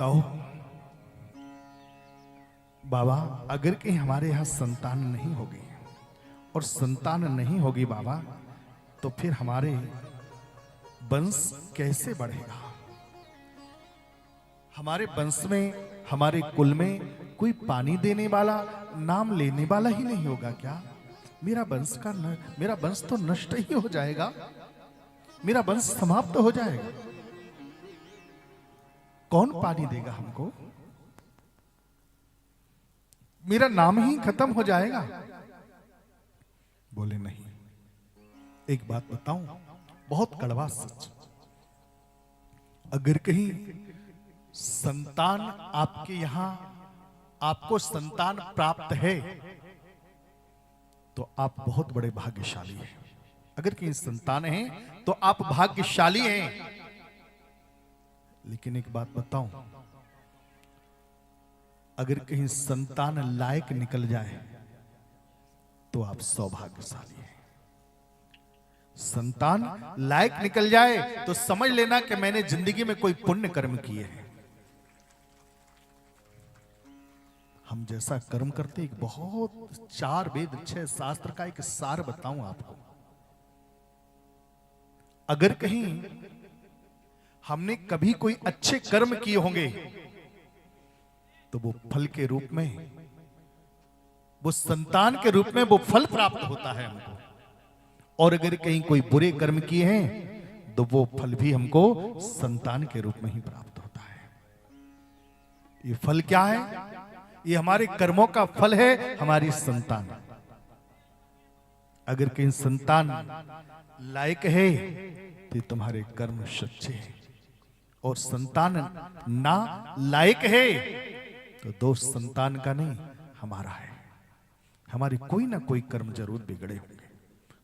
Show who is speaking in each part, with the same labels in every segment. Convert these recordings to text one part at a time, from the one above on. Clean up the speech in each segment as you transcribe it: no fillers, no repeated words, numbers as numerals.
Speaker 1: बताओ बाबा, अगर कहीं हमारे यहां संतान नहीं होगी और संतान नहीं होगी बाबा, तो फिर हमारे वंश कैसे बढ़ेगा? हमारे वंश में, हमारे कुल में कोई पानी देने वाला, नाम लेने वाला ही नहीं होगा क्या? मेरा वंश तो नष्ट ही हो जाएगा, मेरा वंश समाप्त हो जाएगा। कौन पानी देगा हमको? मेरा नाम ही खत्म हो जाएगा। बोले नहीं, एक बात बताऊं, बहुत कड़वा सच। अगर कहीं संतान आपके यहां, आपको संतान प्राप्त है, तो आप बहुत बड़े भाग्यशाली हैं। अगर कहीं संतान है तो आप भाग्यशाली हैं। लेकिन एक बात बताऊं, अगर कहीं संतान लायक निकल जाए तो आप सौभाग्यशाली हैं। संतान लायक निकल जाए तो समझ लेना कि मैंने जिंदगी में कोई पुण्य कर्म किए हैं। हम जैसा कर्म करते, एक बहुत 4 वेद 6 शास्त्र का एक सार बताऊं आपको। अगर कहीं हमने कभी कोई अच्छे कर्म किए होंगे तो वो फल के रूप में, वो संतान के रूप में वो फल प्राप्त होता है हमको। और अगर कहीं कोई बुरे कर्म किए हैं तो वो फल भी हमको संतान के रूप में ही प्राप्त होता है। ये फल क्या है? ये हमारे कर्मों का फल है, हमारी संतान। अगर कहीं संतान लायक है तो तुम्हारे कर्म सच्चे हैं, और संतान ना लायक है तो दोष संतान का नहीं, हमारा है। हमारे कोई ना कोई कर्म जरूर बिगड़े होंगे,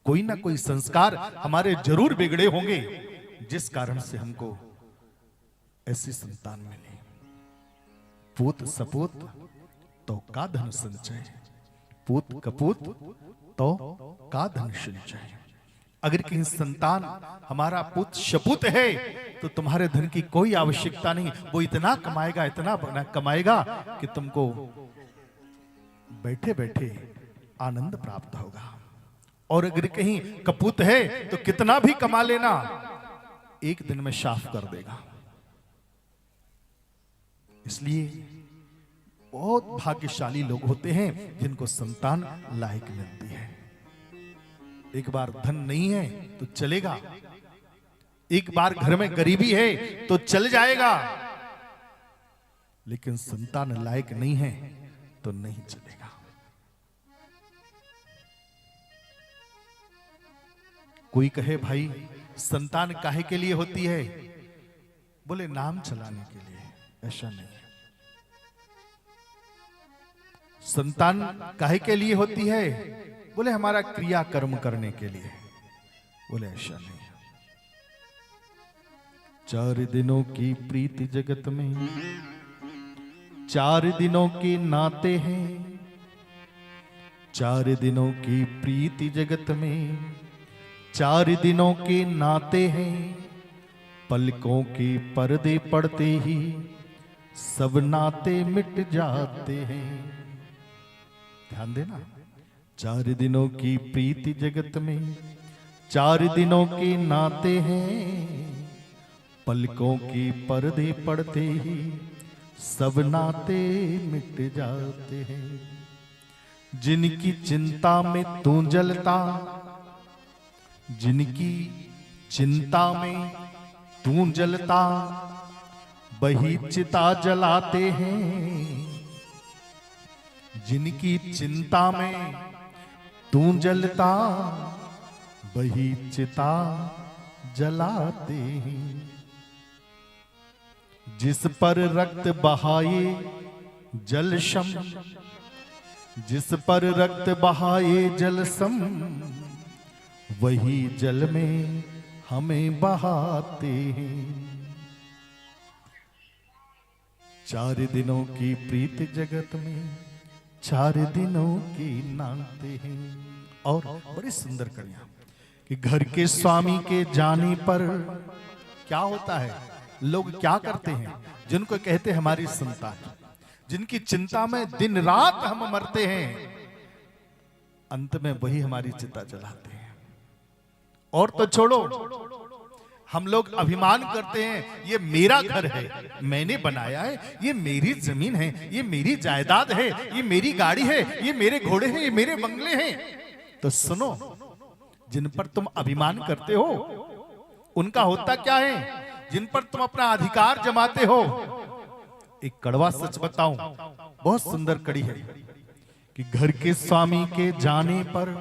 Speaker 1: कोई ना कोई संस्कार हमारे जरूर बिगड़े होंगे, जिस कारण से हमको ऐसी संतान मिली। पूत सपूत तो का धन संचय, पूत कपूत तो का धन संचय। अगर कहीं संतान हमारा पुत शपूत है तो तुम्हारे धन की कोई आवश्यकता नहीं। वो इतना कमाएगा, इतना कमाएगा कि तुमको बैठे बैठे आनंद प्राप्त होगा। और अगर कहीं कपूत है तो कितना भी कमा लेना, एक दिन में साफ कर देगा। इसलिए बहुत भाग्यशाली लोग होते हैं जिनको संतान लायक मिलती है। एक बार धन नहीं है तो चलेगा, एक बार घर में गरीबी है तो चल जाएगा, लेकिन संतान लायक नहीं है तो नहीं चलेगा। कोई कहे भाई संतान काहे के लिए होती है? बोले नाम चलाने के लिए। ऐसा नहीं है। संतान काहे के लिए होती है? बोले हमारा क्रिया कर्म करने के लिए। बोले ऐसा नहीं है। 4 दिनों की प्रीति जगत में 4 दिनों के नाते हैं। 4 दिनों की प्रीति जगत में 4 दिनों के नाते हैं। पलकों के पर्दे पड़ते ही सब नाते मिट जाते हैं। ध्यान देना, 4 दिनों की प्रीति जगत में 4 दिनों के नाते हैं। पलकों के पर्दे पड़ते ही सब नाते मिट जाते हैं। जिनकी चिंता में तू जलता, जिनकी चिंता में तू जलता, वही चिता जलाते हैं। जिनकी चिंता में तू जलता, वही चिता जलाते हैं। जिस पर रक्त बहाए जल सम, जिस पर रक्त बहाए जल सम, वही जल में हमें बहाते हैं। 4 दिनों की प्रीति जगत में 4 दिनों की नाते हैं। और बड़ी सुंदर कड़ियां कि घर के स्वामी के जाने पर क्या होता है, लोग क्या करते हैं? जिनको कहते हैं हमारी संतान, जिनकी चिंता में दिन रात हम मरते हैं, अंत में वही हमारी चिता जलाते हैं। और तो छोड़ो, हम लोग अभिमान करते हैं ये मेरा घर है, मैंने बनाया है, ये मेरी जमीन है, ये मेरी जायदाद है, ये मेरी गाड़ी है, ये मेरे घोड़े हैं, ये मेरे बंगले हैं। तो सुनो, जिन पर तुम अभिमान करते हो उनका होता क्या है, जिन पर तुम अपना अधिकार जमाते हो। एक कड़वा सच बताऊं, बहुत सुंदर कड़ी है कि घर के स्वामी के जाने पर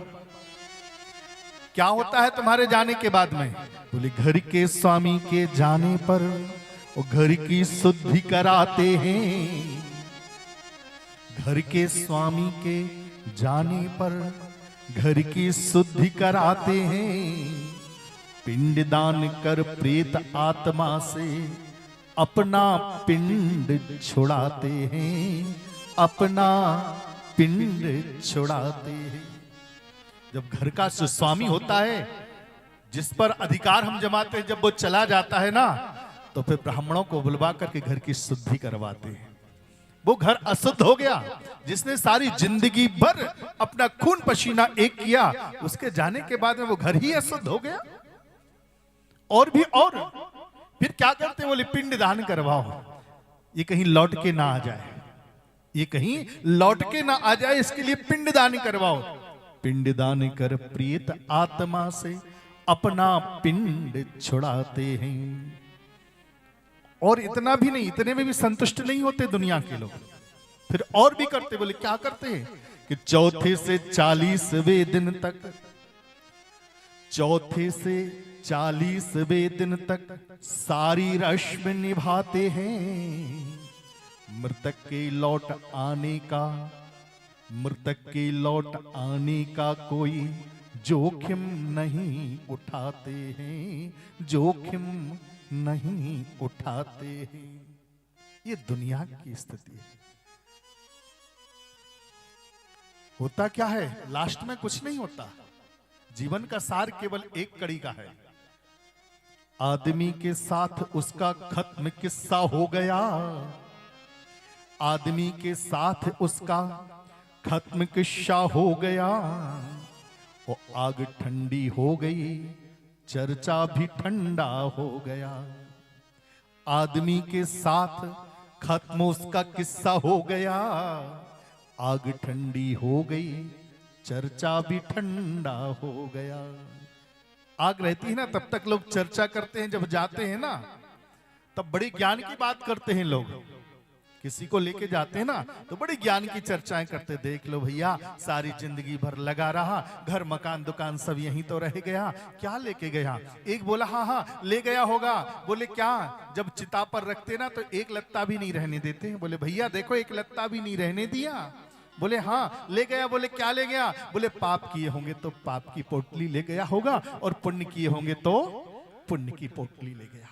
Speaker 1: क्या होता है तुम्हारे जाने के बाद में? बोले घर के स्वामी के जाने पर वो घर की शुद्धि कराते हैं। घर के स्वामी के जाने पर घर की शुद्धि कराते हैं। पिंडदान कर प्रेत आत्मा से अपना पिंड छुड़ाते हैं, अपना पिंड छुड़ाते हैं। जब घर का स्वामी होता है, जिस पर अधिकार हम जमाते हैं, जब वो चला जाता है ना, तो फिर ब्राह्मणों को बुलवा करके घर की शुद्धि करवाते हैं। वो घर अशुद्ध हो गया, जिसने सारी जिंदगी भर अपना खून पसीना एक किया, उसके जाने के बाद में वो घर ही अशुद्ध हो गया। और भी और फिर क्या करते हैं? बोले पिंड दान करवाओ, ये कहीं लौट के ना आ जाए, ये कहीं लौट के ना आ जाए, इसके लिए पिंड दान करवाओ। पिंड दान कर प्रियत आत्मा से अपना पिंड छुड़ाते हैं। और इतना भी नहीं, इतने में भी संतुष्ट नहीं होते दुनिया के लोग, फिर और भी करते। बोले क्या करते हैं कि चौथे से 40वें दिन तक, चौथे से 40वें दिन तक सारी रस्म निभाते हैं। मृतक के लौट आने का, मृतक के लौट आने का कोई जोखिम नहीं उठाते हैं, जोखिम नहीं उठाते हैं। ये दुनिया की स्थिति है। होता क्या है, लास्ट में कुछ नहीं होता। जीवन का सार केवल एक कड़ी का है। आदमी के साथ उसका खत्म किस्सा हो गया, आदमी के साथ उसका खत्म किस्सा हो गया। वो आग ठंडी हो गई, चर्चा भी ठंडा हो गया। आदमी के साथ खत्म उसका किस्सा हो गया, आग ठंडी हो गई, चर्चा भी ठंडा हो गया। आग रहती है ना, तब तक लोग चर्चा करते हैं, जब जाते हैं ना तब बड़े ज्ञान की बात करते हैं लोग। किसी को लेके जाते हैं ना तो बड़ी ज्ञान की चर्चाएं करते। देख लो भैया, सारी जिंदगी भर लगा रहा, घर मकान दुकान सब यहीं तो रह गया, क्या लेके गया? एक बोला हाँ हाँ ले गया होगा। बोले क्या? जब चिता पर रखते ना तो एक लत्ता भी नहीं रहने देते। बोले भैया देखो, एक लत्ता भी नहीं रहने दिया। बोले हाँ ले गया। बोले क्या ले गया? बोले पाप किए होंगे तो पाप की पोटली ले गया होगा, और पुण्य किए होंगे तो पुण्य की पोटली ले गया।